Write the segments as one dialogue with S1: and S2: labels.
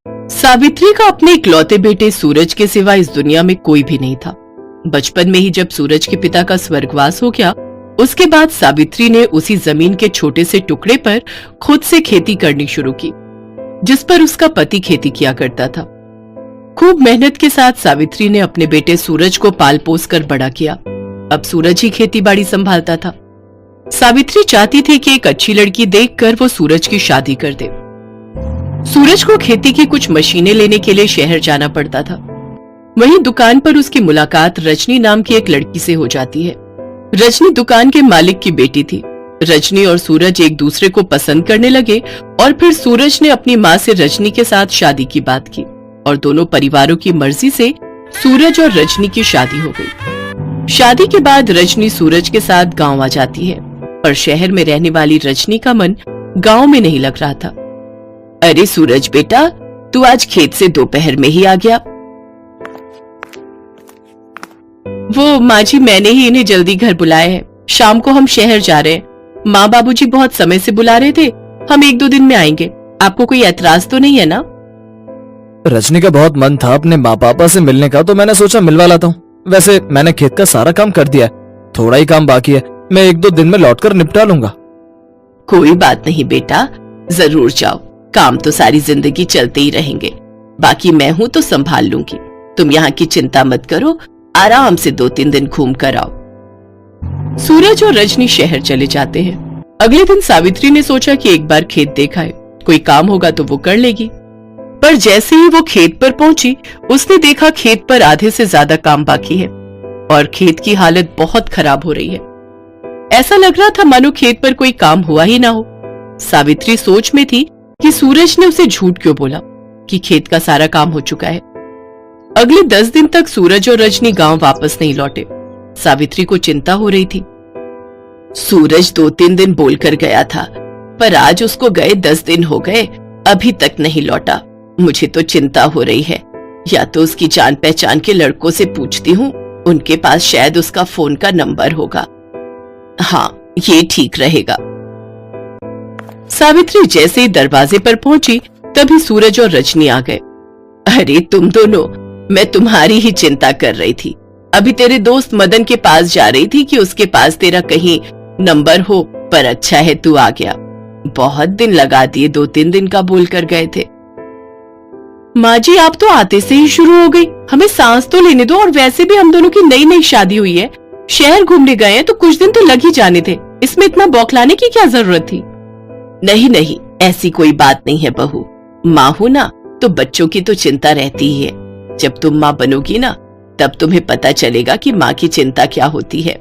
S1: सावित्री का अपने इकलौते बेटे सूरज के सिवा इस दुनिया में कोई भी नहीं था। बचपन में ही जब सूरज के पिता का स्वर्गवास हो गया, उसके बाद सावित्री ने उसी जमीन के छोटे से टुकड़े पर खुद से खेती करनी शुरू की, जिस पर उसका पति खेती किया करता था। खूब मेहनत के साथ सावित्री ने अपने बेटे सूरज को पाल पोस कर बड़ा किया। अब सूरज ही खेती बाड़ी संभालता था। सावित्री चाहती थी कि एक अच्छी लड़की देखकर वो सूरज की शादी कर दे। सूरज को खेती की कुछ मशीनें लेने के लिए शहर जाना पड़ता था। वहीं दुकान पर उसकी मुलाकात रजनी नाम की एक लड़की से हो जाती है। रजनी दुकान के मालिक की बेटी थी। रजनी और सूरज एक दूसरे को पसंद करने लगे और फिर सूरज ने अपनी माँ से रजनी के साथ शादी की बात की और दोनों परिवारों की मर्जी से सूरज और रजनी की शादी हो गई। शादी के बाद रजनी सूरज के साथ गांव आ जाती है, पर शहर में रहने वाली रजनी का मन गांव में नहीं लग रहा था। अरे सूरज बेटा, तू आज खेत से दोपहर में ही आ गया। वो माँ जी, मैंने ही इन्हें जल्दी घर बुलाया है। शाम को हम शहर जा रहे हैं। माँ बाबूजी बहुत समय से बुला रहे थे। हम 1-2 दिन में आएंगे। आपको कोई एतराज तो नहीं है ना?
S2: रजनी का बहुत मन था अपने माँ पापा से मिलने का, तो मैंने सोचा मिलवा लाता हूँ। वैसे मैंने खेत का सारा काम कर दिया है, थोड़ा ही काम बाकी है। मैं 1-2 दिन में लौटकर निपटा लूंगा।
S1: कोई बात नहीं बेटा, जरूर जाओ। काम तो सारी जिंदगी चलते ही रहेंगे। बाकी मैं हूँ तो संभाल लूंगी। तुम यहाँ की चिंता मत करो, आराम से 2-3 दिन घूम कर आओ। सूरज और रजनी शहर चले जाते हैं। अगले दिन सावित्री ने सोचा कि एक बार खेत देखा है, कोई काम होगा तो वो कर लेगी। पर जैसे ही वो खेत पर पहुंची, उसने देखा खेत पर आधे से ज्यादा काम बाकी है और खेत की हालत बहुत खराब हो रही है। ऐसा लग रहा था मानो खेत पर कोई काम हुआ ही ना हो। सावित्री सोच में थी कि सूरज ने उसे झूठ क्यों बोला कि खेत का सारा काम हो चुका है। अगले 10 दिन तक सूरज और रजनी गांव वापस नहीं लौटे। सावित्री को चिंता हो रही थी। सूरज 2-3 दिन बोलकर गया था, पर आज उसको गए 10 दिन हो गए, अभी तक नहीं लौटा। मुझे तो चिंता हो रही है। या तो उसकी जान पहचान के लड़कों से पूछती हूँ, उनके पास शायद उसका फोन का नंबर होगा। हाँ, ये ठीक रहेगा। सावित्री जैसे ही दरवाजे पर पहुंची, तभी सूरज और रजनी आ गए। अरे तुम दोनों, मैं तुम्हारी ही चिंता कर रही थी। अभी तेरे दोस्त मदन के पास जा रही थी कि उसके पास तेरा कहीं नंबर हो, पर अच्छा है तू आ गया। बहुत दिन लगा दिए, 2-3 दिन का बोल कर गए थे। माँ जी, आप तो आते से ही शुरू हो गई। हमें सांस तो लेने दो। और वैसे भी हम दोनों की नई नई शादी हुई है, शहर घूमने गए हैं तो कुछ दिन तो लग ही जाने थे। इसमें इतना बौखलाने की क्या जरूरत थी? नहीं नहीं, ऐसी कोई बात नहीं है बहू। माँ हूं ना, तो बच्चों की तो चिंता रहती ही है। जब तुम माँ बनोगी ना, तब तुम्हें पता चलेगा कि माँ की चिंता क्या होती है।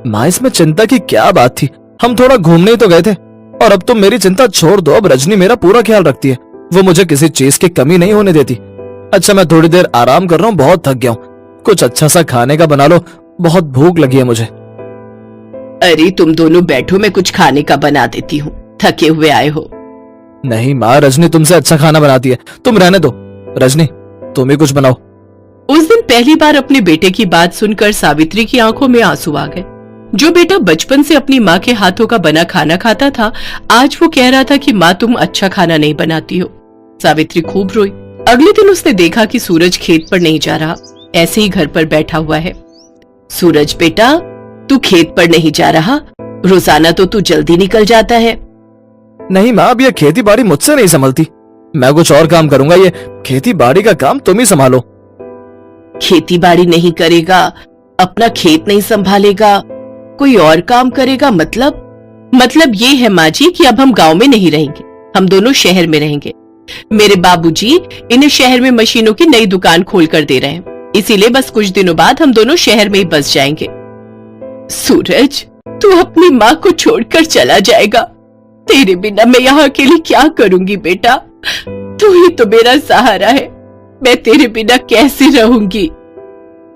S2: माँ, इसमें चिंता की क्या बात थी? हम थोड़ा घूमने ही तो गए थे। और अब तुम मेरी चिंता छोड़ दो। अब रजनी मेरा पूरा ख्याल रखती है। वो मुझे किसी चीज की कमी नहीं होने देती। अच्छा, मैं थोड़ी देर आराम कर रहा हूँ, बहुत थक गया हूँ। कुछ अच्छा सा खाने का बना लो, बहुत भूख लगी है मुझे।
S1: अरे तुम दोनों बैठो, मैं कुछ खाने का बना देती हूँ। थके हुए आए हो।
S2: नहीं माँ, रजनी तुमसे अच्छा खाना बनाती है, तुम रहने दो। रजनी, तुम ही कुछ बनाओ।
S1: उस दिन पहली बार अपने बेटे की बात सुनकर सावित्री की आंखों में आंसू आ गए। जो बेटा बचपन से अपनी माँ के हाथों का बना खाना खाता था, आज वो कह रहा था कि माँ तुम अच्छा खाना नहीं बनाती हो। सावित्री खूब रोई। अगले दिन उसने देखा कि सूरज खेत पर नहीं जा रहा, ऐसे ही घर पर बैठा हुआ है। सूरज बेटा, तू खेत पर नहीं जा रहा? रोजाना तो तू जल्दी निकल जाता है।
S2: नहीं माँ, अब ये खेती बाड़ी मुझसे नहीं संभलती। मैं कुछ और काम करूंगा। ये खेती बाड़ी का काम तुम ही संभालो।
S1: खेती बाड़ी नहीं करेगा, अपना खेत नहीं संभालेगा, कोई और काम करेगा? मतलब ये है माँ जी कि अब हम गांव में नहीं रहेंगे, हम दोनों शहर में रहेंगे। मेरे बाबूजी इन्हें शहर में मशीनों की नई दुकान खोल कर दे रहे हैं, इसीलिए बस कुछ दिनों बाद हम दोनों शहर में ही बस जाएंगे। सूरज, तू अपनी माँ को छोड़कर चला जाएगा। तेरे बिना मैं यहाँ अकेली क्या करूंगी बेटा? तू ही तो मेरा सहारा है। मैं तेरे बिना कैसे रहूंगी?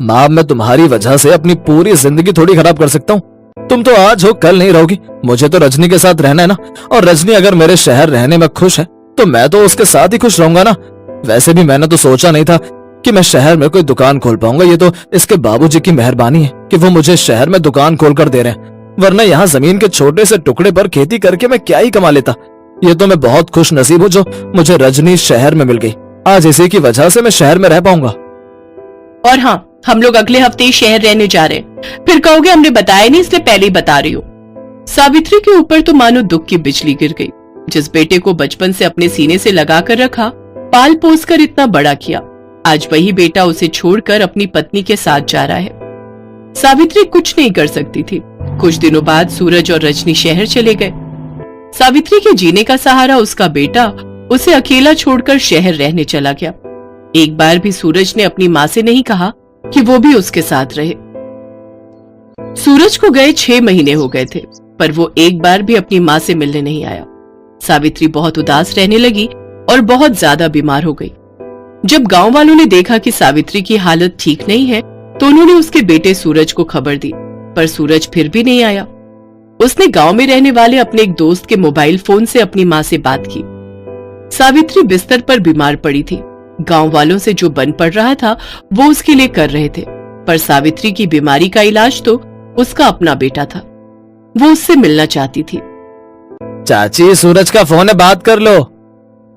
S2: माँ, मैं तुम्हारी वजह से अपनी पूरी जिंदगी थोड़ी खराब कर सकता हूँ। तुम तो आज हो, कल नहीं रहोगी। मुझे तो रजनी के साथ रहना है ना, और रजनी अगर मेरे शहर रहने में खुश है तो मैं तो उसके साथ ही खुश रहूंगा ना। वैसे भी मैंने तो सोचा नहीं था कि मैं शहर में कोई दुकान खोल पाऊंगा। ये तो इसके बाबूजी की मेहरबानी है कि वो मुझे शहर में दुकान खोल कर दे रहे हैं, वरना यहाँ जमीन के छोटे से टुकड़े पर खेती करके मैं क्या ही कमा लेता। ये तो मैं बहुत खुश नसीब हूँ जो मुझे रजनी शहर में मिल गई। आज इसी की वजह से मैं शहर में रह पाऊंगा।
S1: और हाँ, हम लोग अगले हफ्ते ही शहर रहने जा रहे हैं। फिर कहोगे हमने बताया नहीं, इसलिए पहले ही बता रही हूँ। सावित्री के ऊपर तो मानो दुख की बिजली गिर गई। जिस बेटे को बचपन से अपने सीने से लगा कर रखा, पाल पोस कर इतना बड़ा किया, आज वही बेटा उसे छोड़कर अपनी पत्नी के साथ जा रहा है। सावित्री कुछ नहीं कर सकती थी। कुछ दिनों बाद सूरज और रजनी शहर चले गए। सावित्री के जीने का सहारा उसका बेटा उसे अकेला छोड़कर शहर रहने चला गया। एक बार भी सूरज ने अपनी माँ से नहीं कहा कि वो भी उसके साथ रहे। सूरज को गए 6 महीने हो गए थे, पर वो एक बार भी अपनी माँ से मिलने नहीं आया। सावित्री बहुत उदास रहने लगी और बहुत ज्यादा बीमार हो गई। जब गांव वालों ने देखा कि सावित्री की हालत ठीक नहीं है, तो उन्होंने उसके बेटे सूरज को खबर दी, पर सूरज फिर भी नहीं आया। उसने गांव में रहने वाले अपने एक दोस्त के मोबाइल फोन से अपनी माँ से बात की। सावित्री बिस्तर पर बीमार पड़ी थी। गांव वालों से जो बन पड़ रहा था वो उसके लिए कर रहे थे, पर सावित्री की बीमारी का इलाज तो उसका अपना बेटा था। वो उससे मिलना चाहती थी।
S2: चाची, सूरज का फोन है, बात कर लो।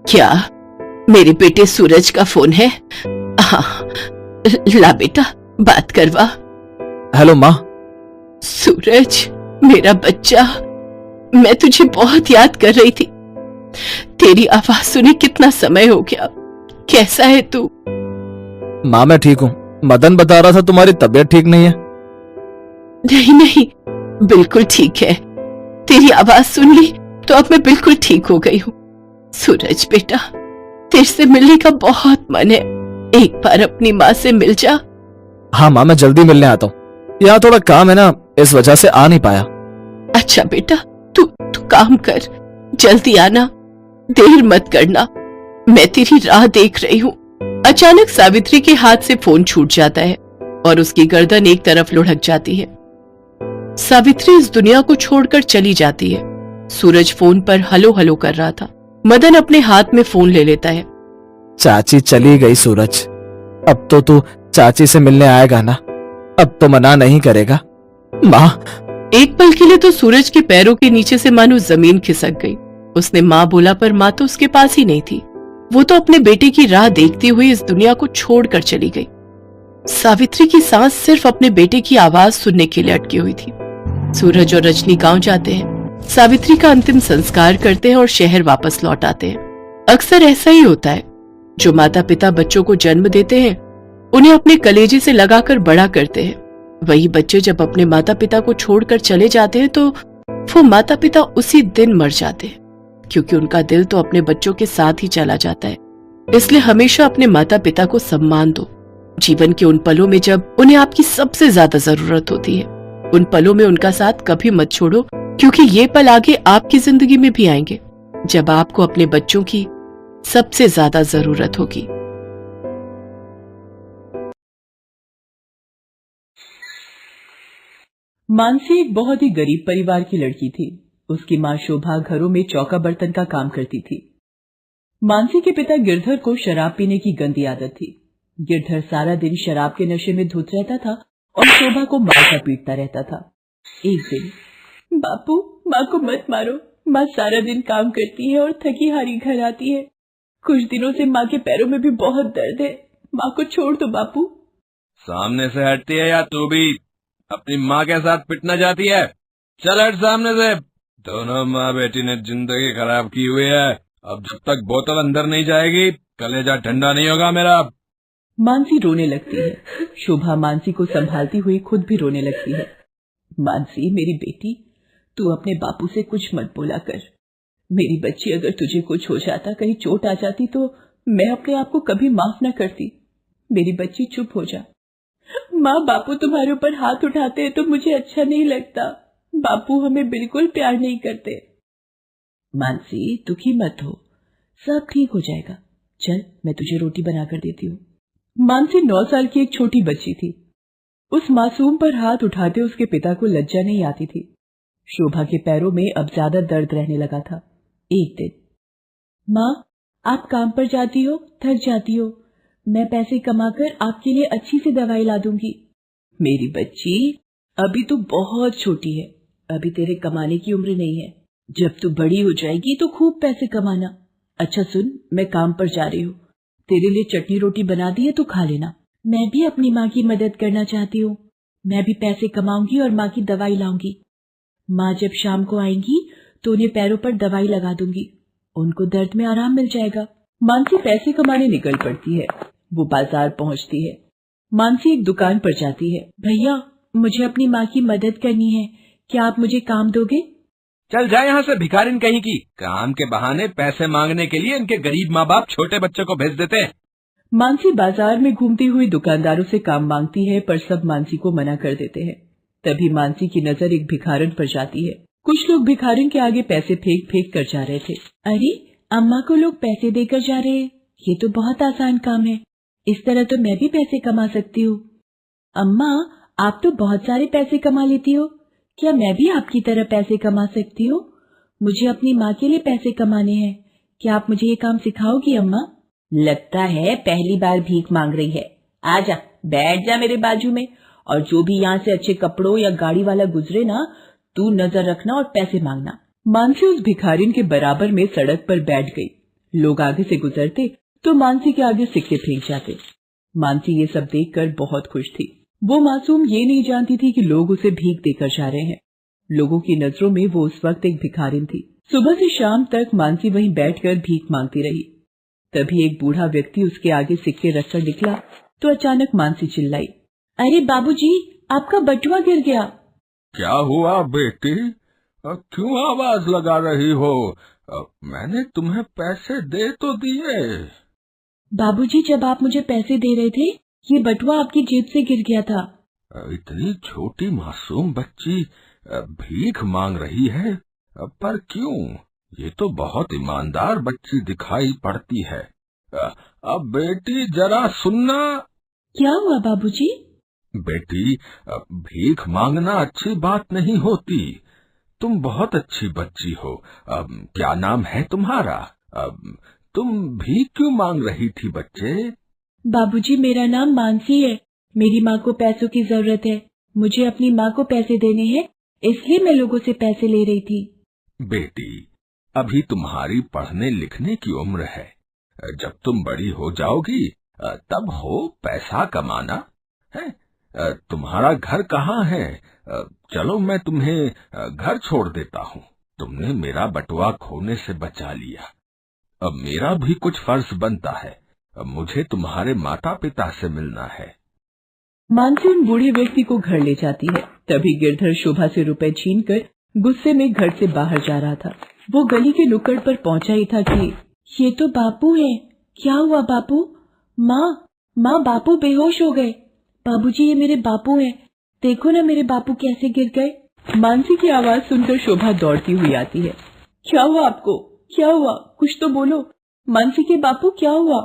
S1: क्या मेरे बेटे सूरज का फोन है? हाँ, ला बेटा, बात करवा।
S2: हेलो माँ।
S1: सूरज, मेरा बच्चा, मैं तुझे बहुत याद कर रही थी। तेरी आवाज सुने कितना समय हो गया। कैसा है तू?
S2: माँ, मैं ठीक हूँ। मदन बता रहा था तुम्हारी तबीयत ठीक नहीं है।
S1: नहीं नहीं, बिल्कुल ठीक है। तेरी आवाज सुन ली तो अब मैं बिल्कुल ठीक हो गई हूँ। सूरज बेटा, तेरे से मिलने का बहुत मन है। एक बार अपनी माँ से मिल जा।
S2: हाँ माँ, मैं जल्दी मिलने आता हूँ। यहाँ थोड़ा काम है ना, इस वजह से आ नहीं पाया।
S1: अच्छा बेटा, तू काम कर, जल्दी आना, देर मत करना, मैं तेरी राह देख रही हूँ। अचानक सावित्री के हाथ से फोन छूट जाता है और उसकी गर्दन एक तरफ लुढ़क जाती है। सावित्री इस दुनिया को छोड़कर चली जाती है। सूरज फोन पर हलो हलो कर रहा था। मदन अपने हाथ में फोन ले लेता है।
S2: चाची चली गई सूरज, अब तो तू चाची से मिलने आएगा ना? अब तो मना नहीं करेगा? माँ।
S1: एक पल के लिए तो सूरज के पैरों के नीचे से मानो जमीन खिसक गई। उसने माँ बोला, पर माँ तो उसके पास ही नहीं थी। वो तो अपने बेटे की राह देखती हुई इस दुनिया को छोड़कर चली गई। सावित्री की सांस सिर्फ अपने बेटे की आवाज सुनने के लिए अटकी हुई थी। सूरज और रजनी गांव जाते हैं, सावित्री का अंतिम संस्कार करते हैं और शहर वापस लौट आते हैं। अक्सर ऐसा ही होता है, जो माता पिता बच्चों को जन्म देते हैं उन्हें अपने कलेजे से लगाकर बड़ा करते हैं। वही बच्चे जब अपने माता पिता को छोड़कर चले जाते हैं तो वो माता पिता उसी दिन मर जाते हैं, क्योंकि उनका दिल तो अपने बच्चों के साथ ही चला जाता है। इसलिए हमेशा अपने माता पिता को सम्मान दो। जीवन के उन पलों में जब उन्हें आपकी सबसे ज्यादा जरूरत होती है, उन पलों में उनका साथ कभी मत छोड़ो, क्योंकि ये पल आगे आपकी जिंदगी में भी आएंगे, जब आपको अपने बच्चों की सबसे ज्यादा जरूरत होगी।
S3: मानसी एक बहुत ही गरीब परिवार की लड़की थी। उसकी माँ शोभा घरों में चौका बर्तन का काम करती थी। मानसी के पिता गिरधर को शराब पीने की गंदी आदत थी। गिरधर सारा दिन शराब के नशे में धुत रहता था और शोभा को मारता पीटता रहता था। एक दिन, बापू, माँ को मत मारो, माँ सारा दिन काम करती है और थकी हारी घर आती है। कुछ दिनों से माँ के पैरों में भी बहुत दर्द है, माँ को छोड़ दो बापू।
S4: सामने से हटती है या तू भी अपनी माँ के साथ पिटना चाहती है? चल हट सामने से। दोनों माँ बेटी ने जिंदगी खराब की हुई है। अब जब तक बोतल अंदर नहीं जाएगी कलेजा ठंडा नहीं होगा मेरा।
S3: मानसी रोने लगती है। शोभा मानसी को संभालती हुई खुद भी रोने लगती है। मानसी, मेरी बेटी, तू अपने बापू से कुछ मत बोला कर। मेरी बच्ची, अगर तुझे कुछ हो जाता, कहीं चोट आ जाती, तो मैं अपने आप को कभी माफ न करती। मेरी बच्ची, चुप हो जा। माँ, बापू तुम्हारे ऊपर हाथ उठाते हैं तो मुझे अच्छा नहीं लगता। बापू हमें बिल्कुल प्यार नहीं करते। मानसी, दुखी मत हो, सब ठीक हो जाएगा। चल, मैं तुझे रोटी बनाकर देती हूँ। मानसी 9 साल की एक छोटी बच्ची थी। उस मासूम पर हाथ उठाते उसके पिता को लज्जा नहीं आती थी। शोभा के पैरों में अब ज्यादा दर्द रहने लगा था। एक दिन, माँ, आप काम पर जाती हो, थक जाती हो, मैं पैसे कमाकर आपके लिए अच्छी सी दवाई ला दूंगी। मेरी बच्ची, अभी तो बहुत छोटी है, अभी तेरे कमाने की उम्र नहीं है। जब तू बड़ी हो जाएगी तो खूब पैसे कमाना। अच्छा सुन, मैं काम पर जा रही हूँ, तेरे लिए चटनी रोटी बना दी है, तू खा लेना। मैं भी अपनी माँ की मदद करना चाहती हूँ। मैं भी पैसे कमाऊंगी और माँ की दवाई लाऊंगी। माँ जब शाम को आएंगी तो उन्हें पैरों पर दवाई लगा दूंगी, उनको दर्द में आराम मिल जाएगा। मानसी पैसे कमाने निकल पड़ती है। वो बाजार पहुंचती है। मानसी एक दुकान पर जाती है। भैया, मुझे अपनी माँ की मदद करनी है, क्या आप मुझे काम दोगे?
S4: चल जाए यहाँ से भिखारिन कहीं की। काम के बहाने पैसे मांगने के लिए इनके गरीब माँ बाप छोटे बच्चों को भेज देते हैं।
S3: मानसी बाजार में घूमती हुई दुकानदारों से काम मांगती है, पर सब मानसी को मना कर देते हैं। तभी मानसी की नजर एक भिखारन पर जाती है। कुछ लोग भिखारिन के आगे पैसे फेंक फेंक कर जा रहे थे। अरे, अम्मा को लोग पैसे देकर जा रहे हैं, ये तो बहुत आसान काम है, इस तरह तो मैं भी पैसे कमा सकती हूँ। अम्मा, आप तो बहुत सारे पैसे कमा लेती हो, क्या मैं भी आपकी तरह पैसे कमा सकती हूँ? मुझे अपनी माँ के लिए पैसे कमाने हैं, क्या आप मुझे ये काम सिखाओगी अम्मा? लगता है पहली बार भीख मांग रही है। आजा, बैठ जा मेरे बाजू में, और जो भी यहाँ से अच्छे कपड़ों या गाड़ी वाला गुजरे ना, तू नजर रखना और पैसे मांगना। मानसी उस भिखारिन के बराबर में सड़क पर बैठ गई। लोग आगे से गुजरते तो मानसी के आगे सिक्के फेंक जाते। मानसी ये सब देखकर बहुत खुश थी। वो मासूम ये नहीं जानती थी कि लोग उसे भीख देकर जा रहे हैं। लोगों की नजरों में वो उस वक्त एक भिखारिन थी। सुबह से शाम तक मानसी वहीं बैठकर भीख मांगती रही। तभी एक बूढ़ा व्यक्ति उसके आगे सिक्के रखकर निकला तो अचानक मानसी चिल्लाई, अरे बाबूजी, आपका बटुआ गिर गया।
S4: क्या हुआ बेटी, क्यों आवाज लगा रही हो? मैंने तुम्हें पैसे दे तो दिए।
S3: बाबूजी, जब आप मुझे पैसे दे रहे थे, ये बटुआ आपकी जेब से गिर गया था।
S4: इतनी छोटी मासूम बच्ची भीख मांग रही है, पर क्यों? ये तो बहुत ईमानदार बच्ची दिखाई पड़ती है। अब बेटी जरा सुनना।
S3: क्या हुआ बाबूजी?
S4: बेटी, भीख मांगना अच्छी बात नहीं होती। तुम बहुत अच्छी बच्ची हो। क्या नाम है तुम्हारा? तुम भीख क्यों मांग रही थी बच्चे?
S3: बाबूजी, मेरा नाम मानसी है। मेरी माँ को पैसों की जरूरत है, मुझे अपनी माँ को पैसे देने हैं, इसलिए मैं लोगों से पैसे ले रही थी।
S4: बेटी, अभी तुम्हारी पढ़ने लिखने की उम्र है। जब तुम बड़ी हो जाओगी तब हो पैसा कमाना है। तुम्हारा घर कहाँ है? चलो मैं तुम्हें घर छोड़ देता हूँ। तुमने मेरा बटुआ खोने से बचा लिया। अब मेरा भी कुछ फर्ज बनता है। अब मुझे तुम्हारे माता पिता से मिलना है।
S3: मानसी उन बूढ़े व्यक्ति को घर ले जाती है। तभी गिरधर शोभा से रुपए छीनकर गुस्से में घर से बाहर जा रहा था। वो गली के नुक्कड़ पर पहुंचा ही था कि ये तो बापू है। क्या हुआ बापू? माँ, बापू बेहोश हो गए। बाबूजी, ये मेरे बापू हैं, देखो ना मेरे बापू कैसे गिर गए। मानसी की आवाज सुनकर शोभा दौड़ती हुई आती है। क्या हुआ आपको? क्या हुआ? कुछ तो बोलो। मानसी के बापू, क्या हुआ?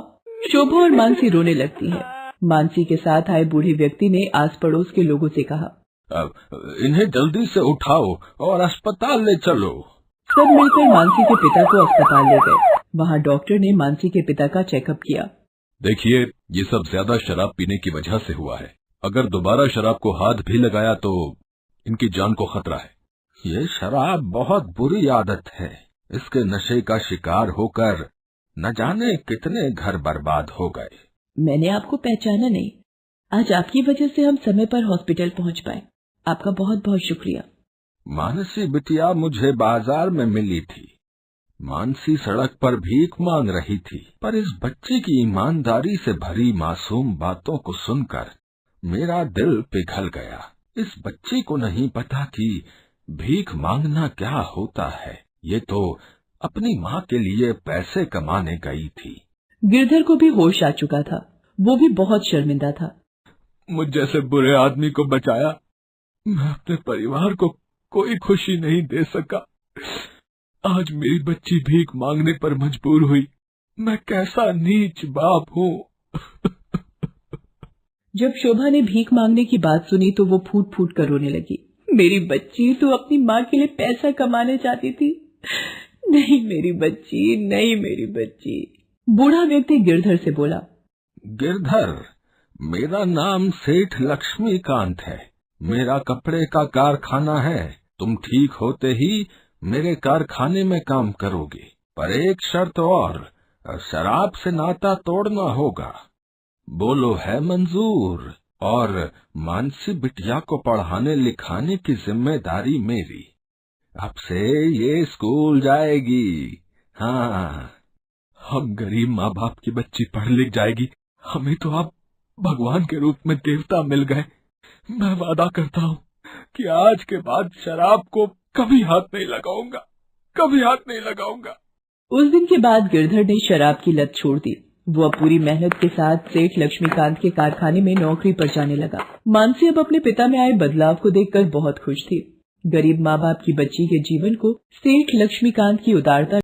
S3: शोभा और मानसी रोने लगती है। मानसी के साथ आए बूढ़े व्यक्ति ने आस पड़ोस के लोगों से कहा,
S4: इन्हें जल्दी से उठाओ और अस्पताल ले चलो।
S3: सब मिलकर मानसी के पिता को अस्पताल ले गए। वहाँ डॉक्टर ने मानसी के पिता का चेकअप किया।
S4: देखिए, ये सब ज्यादा शराब पीने की वजह से हुआ है। अगर दोबारा शराब को हाथ भी लगाया तो इनकी जान को खतरा है। ये शराब बहुत बुरी आदत है। इसके नशे का शिकार होकर न जाने कितने घर बर्बाद हो गए।
S3: मैंने आपको पहचाना नहीं। आज आपकी वजह से हम समय पर हॉस्पिटल पहुंच पाए। आपका बहुत बहुत शुक्रिया।
S4: मानसी बिटिया मुझे बाजार में मिली थी। मानसी सड़क पर भीख मांग रही थी, पर इस बच्चे की ईमानदारी से भरी मासूम बातों को सुनकर मेरा दिल पिघल गया। इस बच्चे को नहीं पता कि भीख मांगना क्या होता है। ये तो अपनी माँ के लिए पैसे कमाने गई थी।
S3: गिरधर को भी होश आ चुका था। वो भी बहुत शर्मिंदा था।
S4: मुझ जैसे बुरे आदमी को बचाया। मैं अपने परिवार को कोई खुशी नहीं दे सका। आज मेरी बच्ची भीख मांगने पर मजबूर हुई। मैं कैसा नीच बाप हूँ।
S3: जब शोभा ने भीख मांगने की बात सुनी तो वो फूट फूट कर रोने लगी। मेरी बच्ची तो अपनी माँ के लिए पैसा कमाने चाहती थी। नहीं मेरी बच्ची, नहीं मेरी बच्ची। बूढ़ा व्यक्ति गिरधर से बोला,
S4: गिरधर, मेरा नाम सेठ लक्ष्मीकांत है। मेरा कपड़े का कारखाना है। तुम ठीक होते ही मेरे कारखाने में काम करोगी, पर एक शर्त और, शराब से नाता तोड़ना होगा। बोलो है मंजूर? और मानसी बिटिया को पढ़ाने लिखाने की जिम्मेदारी मेरी। अब से ये स्कूल जाएगी। हाँ, हम गरीब माँ बाप की बच्ची पढ़ लिख जाएगी। हमें तो आप भगवान के रूप में देवता मिल गए। मैं वादा करता हूँ कि आज के बाद शराब को कभी हाथ नहीं लगाऊंगा, कभी हाथ नहीं लगाऊंगा।
S3: उस दिन के बाद गिरधर ने शराब की लत छोड़ दी। वो अब पूरी मेहनत के साथ सेठ लक्ष्मीकांत के कारखाने में नौकरी पर जाने लगा। मानसी अब अपने पिता में आए बदलाव को देखकर बहुत खुश थी। गरीब माँ बाप की बच्ची के जीवन को सेठ लक्ष्मीकांत की उदारता